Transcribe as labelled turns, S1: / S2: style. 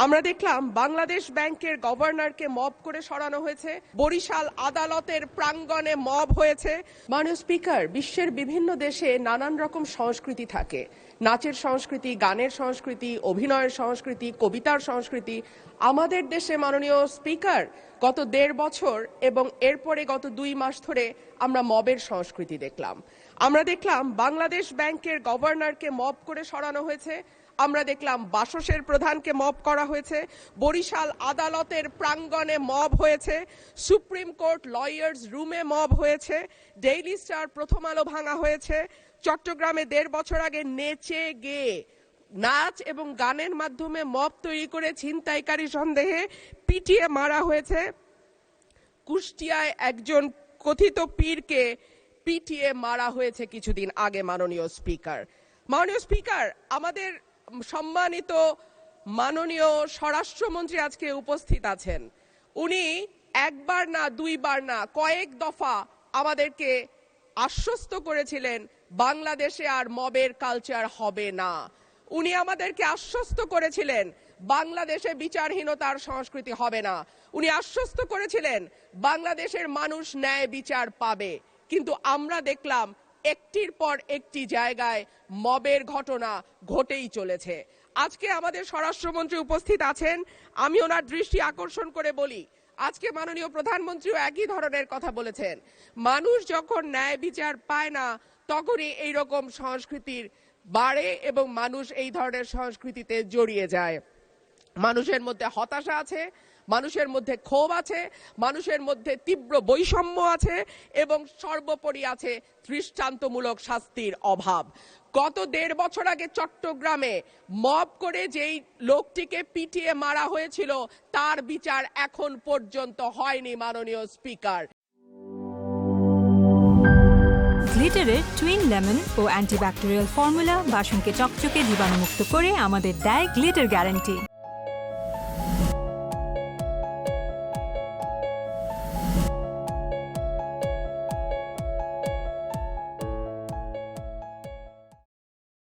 S1: আমরা দেখলাম বাংলাদেশ ব্যাংকের গভর্নরকে মব করে সরানো হয়েছে, বরিশাল আদালতের প্রাঙ্গণে মব হয়েছে। মাননীয় স্পিকার, বিশ্বের বিভিন্ন দেশে নানান রকম সংস্কৃতি থাকে, নাচের সংস্কৃতি, গানের সংস্কৃতি, অভিনয়ের সংস্কৃতি, কবিতার সংস্কৃতি। আমাদের দেশে মাননীয় স্পিকার গত ১.৫ বছর এবং এরপরে গত ২ মাস ধরে আমরা মবের সংস্কৃতি দেখলাম। আমরা দেখলাম বাংলাদেশ ব্যাংকের গভর্নরকে মব করে সরানো হয়েছে, আমরা দেখলাম বাসসের প্রধানকে মব করা হয়েছে, বরিশাল আদালতের প্রাঙ্গণে মব হয়েছে, সুপ্রিম কোর্ট লয়ার্স রুমে মব হয়েছে, ডেইলি স্টার প্রথম আলো ভাঙা হয়েছে, চট্টগ্রামে ১.৫ বছর আগে নেচে গেয়ে নাচ এবং গানের মাধ্যমে মব তৈরি করে ছিনতাইকারী সন্দেহে পিটিয়ে মারা হয়েছে, কুষ্টিয়ায় একজন কথিত পীরকে পিটিয়ে মারা হয়েছে কিছুদিন আগে। মাননীয় স্পিকার, আমাদের সম্মানিত মাননীয় স্বরাষ্ট্রমন্ত্রী আজকে উপস্থিত আছেন। উনি একবার না দুইবার না কয়েক দফা আমাদেরকে আশ্বস্ত করেছিলেন বাংলাদেশে আর মবের কালচার হবে না। উনি আমাদেরকে আশ্বস্ত করেছিলেন বাংলাদেশে বিচারহীনতার সংস্কৃতি হবে না। উনি আশ্বস্ত করেছিলেন বাংলাদেশের মানুষ ন্যায় বিচার পাবে। কিন্তু আমরা দেখলাম একটির পর একটি জায়গায় মবের ঘটনা ঘটেই চলেছে। আজকে আমাদের স্বরাষ্ট্রমন্ত্রী উপস্থিত আছেন, আমি ওনার দৃষ্টি আকর্ষণ করে বলি, আজকে মাননীয় প্রধানমন্ত্রীও একই ধরনের কথা বলেছেন। মানুষ যখন ন্যায় বিচার পায় না তখনই এইরকম সংস্কৃতির বাড়ে এবং মানুষ এই ধরনের সংস্কৃতিতে জড়িয়ে যায়। মানুষের মধ্যে হতাশা আছে, মানুষের মধ্যে ক্ষোভ আছে, মানুষের মধ্যে তীব্র বৈষম্য আছে এবং সর্বোপরি আছে দৃষ্টান্তমূলক শাস্তির অভাব। গত ১.৫ বছর আগে চট্টগ্রামে মব করে যেই লোকটিকে পিটিয়ে মারা হয়েছিল তার বিচার এখন পর্যন্ত হয়নি। মাননীয় স্পিকার,
S2: গ্লিটারের টুইন লেমন ও অ্যান্টিব্যাকটেরিয়াল ফর্মুলা বাসনকে চকচকে জীবাণুমুক্ত করে আমাদের দেয় গ্লিটার গ্যারান্টি।